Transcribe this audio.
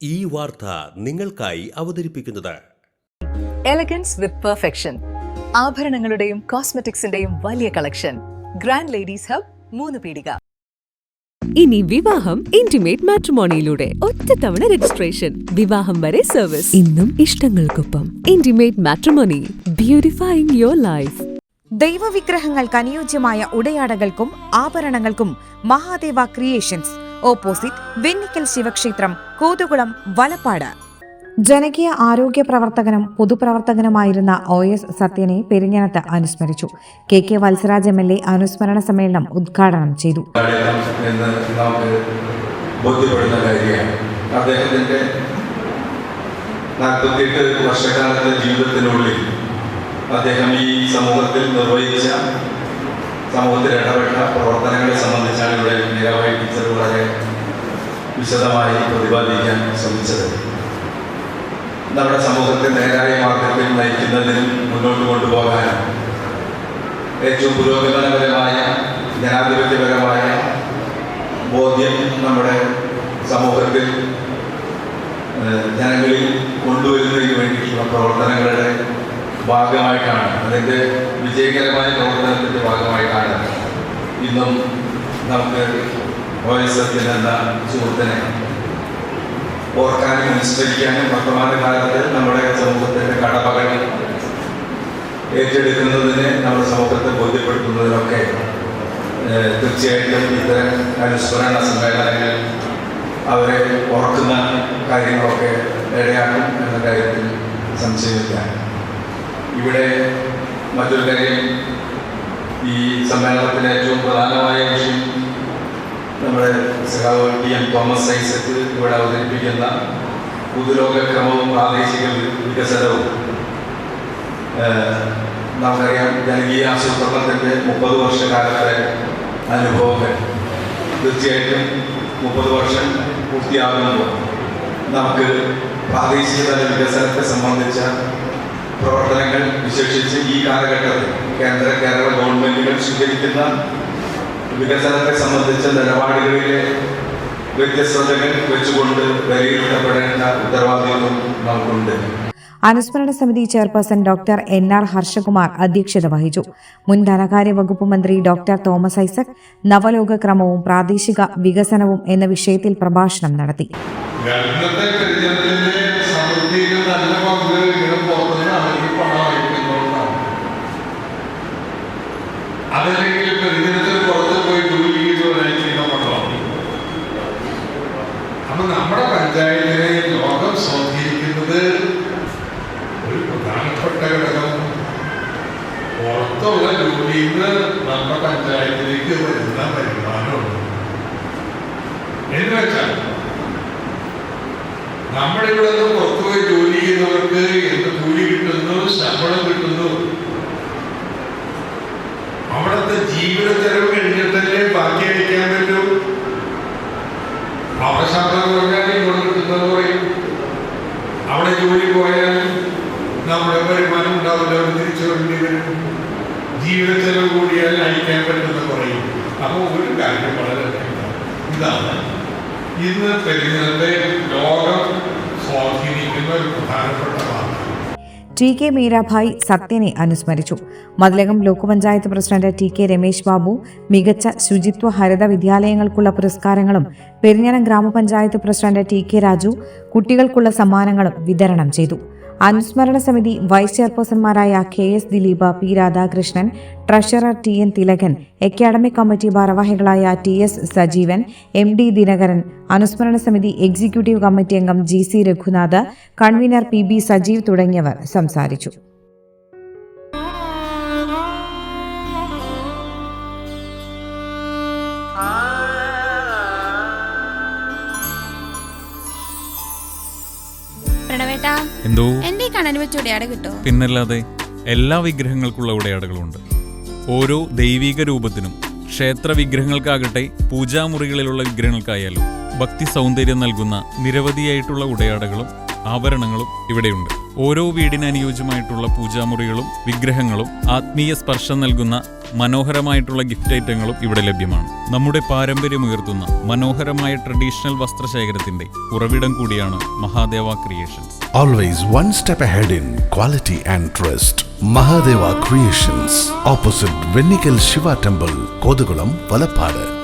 ഈ വാർത്ത നിങ്ങൾക്കായി അവതരിപ്പിക്കുന്നത് എലഗൻസ് വിത്ത് പെർഫെക്ഷൻ. ആഭരണങ്ങളുടെയും കോസ്മെറ്റിക്സിന്റെയും വലിയ കളക്ഷൻ. ഗ്രാൻഡ് ലേഡീസ് ഹബ്, 3 പീടിക. ഇനി വിവാഹം ഇന്റിമേറ്റ് മാട്രിമോണിയിലൂടെ ഒറ്റത്തവണ രജിസ്ട്രേഷൻ, വിവാഹം വരെ സർവീസ്. ഇന്നും ഇഷ്ടങ്ങൾക്കൊപ്പം ഇന്റിമേറ്റ് മാട്രിമോണി, ബ്യൂട്ടിഫൈയിങ് യുവർ ലൈഫ്. ദൈവവിഗ്രഹങ്ങൾക്ക് അനുയോജ്യമായ ഉടയാടകൾക്കും ആഭരണങ്ങൾക്കും മഹാദേവ ക്രിയേഷൻസ്, ഓപ്പോസിറ്റ് വെണ്ണിക്കൽ ശിവക്ഷേത്രം, കോതുകുളം, വലപ്പാട്. ജനകീയ ആരോഗ്യ പ്രവർത്തകനും പൊതുപ്രവർത്തകനുമായിരുന്ന OS സത്യനെ പെരിഞ്ഞനത്ത് അനുസ്മരിച്ചു. KK വത്സരാജ് MLA അനുസ്മരണ സമ്മേളനം ഉദ്ഘാടനം ചെയ്തു. അദ്ദേഹത്തിന്റെ 48 വർഷക്കാലത്തെ ജീവിതത്തിനുള്ളിൽ അദ്ദേഹം ഈ സമൂഹത്തിൽ നിർവഹിച്ച സമൂഹത്തിൽ ഇടപെട്ട പ്രവർത്തനങ്ങളെ സംബന്ധിച്ചാണ് ഇവിടെ നിരവധി ടീച്ചർ വളരെ വിശദമായി പ്രതിപാദിക്കാൻ ശ്രമിച്ചത്. നമ്മുടെ സമൂഹത്തെ നേരായ മാർഗത്തിൽ നയിക്കുന്നതിനും മുന്നോട്ട് കൊണ്ടുപോകാനും ഏറ്റവും പുരോഗമനപരമായ ജനാധിപത്യപരമായ ബോധ്യം നമ്മുടെ സമൂഹത്തിൽ ജനങ്ങളിൽ കൊണ്ടുവരുന്നതിന് വേണ്ടിയിട്ടുള്ള പ്രവർത്തനങ്ങളുടെ ഭാഗമായിട്ടാണ്, അതിൻ്റെ വിജയകരമായ പ്രവർത്തനത്തിൻ്റെ ഭാഗമായിട്ടാണ് ഇന്നും നമുക്ക് OS സത്യൻ എന്ന സുഹൃത്തിനെ ഓർക്കാനും അനുസ്മരിക്കാനും വർത്തമാനകാലത്ത് നമ്മുടെ സമൂഹത്തിൻ്റെ കടമകൾ ഏറ്റെടുക്കുന്നതിന് നമ്മുടെ സമൂഹത്തെ ബോധ്യപ്പെടുത്തുന്നതിനൊക്കെ തീർച്ചയായിട്ടും ഇത്തരം അനുസ്മരണ സമ്മേളനങ്ങൾ അവരെ ഓർക്കുന്ന കാര്യങ്ങളൊക്കെ ഇടയാക്കും എന്ന കാര്യത്തിൽ സംശയമില്ല. ഇവിടെ മറ്റൊരു കാര്യം, ഈ സമ്മേളനത്തിലെ ഏറ്റവും പ്രധാനമായ വിഷയം നമ്മുടെ സഖാവ് TM തോമസ് ഐസക് ഇവിടെ അവതരിപ്പിക്കുന്ന പൊതുലോകക്രമവും പ്രാദേശിക വികസനവും. നമുക്കറിയാം, ജനകീയ ആസൂത്രണത്തിൻ്റെ 30 വർഷക്കാലത്തെ അനുഭവങ്ങൾ. തീർച്ചയായിട്ടും 30 വർഷം പൂർത്തിയാകുമ്പോൾ നമുക്ക് പ്രാദേശിക തല വികസനത്തെ സംബന്ധിച്ച പ്രവർത്തനങ്ങൾ, വിശേഷിച്ച് ഈ കാലഘട്ടത്തിൽ കേരള ഗവൺമെൻറ്റുകൾ സ്വീകരിക്കുന്ന വികസനത്തെ സംബന്ധിച്ച നിലപാടുകളിലെ വ്യത്യസ്തതകൾ വെച്ചുകൊണ്ട് വിലയിരുത്തപ്പെടേണ്ട ഉത്തരവാദിത്വം നമുക്കുണ്ട്. അനുസ്മരണ സമിതി ചെയർപേഴ്സൺ ഡോക്ടർ NR ഹർഷകുമാർ അധ്യക്ഷത വഹിച്ചു. മുൻ ധനകാര്യ വകുപ്പ് മന്ത്രി ഡോക്ടർ തോമസ് ഐസക് നവലോകക്രമവും പ്രാദേശിക വികസനവും എന്ന വിഷയത്തിൽ പ്രഭാഷണം നടത്തി. അതല്ലെങ്കിൽ പെരുദിനത്തിൽ പുറത്ത് പോയി ജോലി ചെയ്യുന്ന മക്കളാണ്. അപ്പൊ നമ്മുടെ പഞ്ചായത്തിനെ ലോകം സ്വാധീനിക്കുന്നത് ഒരു പ്രധാനപ്പെട്ട ഘടകം പുറത്തുള്ള ജോലിയിൽ നിന്ന് നമ്മുടെ പഞ്ചായത്തിലേക്ക് വരുന്ന വരുമാനമാണ്. എന്ന് വെച്ചാൽ നമ്മുടെ ഇവിടെ നിന്ന് പുറത്തുപോയി ജോലി ചെയ്യുന്നവർക്ക് എന്ത് കൂലി കിട്ടുന്നു, ശമ്പളം കിട്ടുന്നു, അവിടുത്തെ ജീവിത ചെലവ് കഴിഞ്ഞിട്ടല്ലേ ബാക്കി അയക്കാൻ പറ്റും. അവിടെ ശമ്പളം കുറഞ്ഞാൽ ഇങ്ങോട്ട് കിട്ടുന്നത് പറയും. അവിടെ ജോലി പോയാൽ നമ്മുടെ വരുമാനം ഉണ്ടാവില്ല, തിരിച്ചു വേണ്ടി വരും. ജീവിത ചെലവ് കൂടിയാൽ അയക്കാൻ പറ്റുന്ന പറയും. അപ്പോൾ ഒരു കാര്യം വളരെ ഇതാണ്, ഇന്ന് പെരുന്നത്തെ ലോകം സ്വാധീനിക്കുന്ന ഒരു പ്രധാനപ്പെട്ട വാർത്ത. TK മീരാഭായ് സത്യനെ അനുസ്മരിച്ചു. Mathilakam block panchayat president TK Ramesh Babu മികച്ച ശുചിത്വ ഹരിത വിദ്യാലയങ്ങൾക്കുള്ള പുരസ്കാരങ്ങളും പെരിഞ്ഞനം ഗ്രാമപഞ്ചായത്ത് പ്രസിഡന്റ് TK രാജു കുട്ടികൾക്കുള്ള സമ്മാനങ്ങളും വിതരണം ചെയ്തു. അനുസ്മരണ സമിതി വൈസ് ചെയർപേഴ്സൺമാരായ KS Dileep, P Radhakrishnan, treasurer TN Thilakan, academic committee ഭാരവാഹികളായ TS സജീവൻ, MD ദിനകരൻ, അനുസ്മരണ സമിതി എക്സിക്യൂട്ടീവ് കമ്മിറ്റി അംഗം GC Raghunath, convener PB Sajeev തുടങ്ങിയവർ സംസാരിച്ചു. എന്തോ എന്റെ കണ്ണന് വെച്ച ഉടയാട കിട്ടോ? പിന്നല്ലാതെ എല്ലാ വിഗ്രഹങ്ങൾക്കുള്ള ഉടയാടകളുണ്ട്. ഓരോ ദൈവിക രൂപത്തിനും, ക്ഷേത്ര വിഗ്രഹങ്ങൾക്കാകട്ടെ പൂജാമുറികളിലുള്ള വിഗ്രഹങ്ങൾക്കായാലും ഭക്തി സൗന്ദര്യം നൽകുന്ന നിരവധിയായിട്ടുള്ള ഉടയാടകളും ആഭരണങ്ങളും ഇവിടെയുണ്ട്. ഓരോ വീടിന് അനുയോജ്യമായിട്ടുള്ള പൂജാമുറികളും വിഗ്രഹങ്ങളും ആത്മീയ സ്പർശം നൽകുന്ന മനോഹരമായിട്ടുള്ള ഗിഫ്റ്റ് ഐറ്റങ്ങളും ഇവിടെ ലഭ്യമാണ്. നമ്മുടെ പാരമ്പര്യമുയർത്തുന്ന മനോഹരമായ ട്രഡീഷണൽ വസ്ത്രശേഖരത്തിന്റെ ഉറവിടം കൂടിയാണ് Mahadeva creations. Always one step ahead in quality and trust. Mahadeva Creations, opposite Vennikal Shiva Temple, Kodugulam, Valapadu.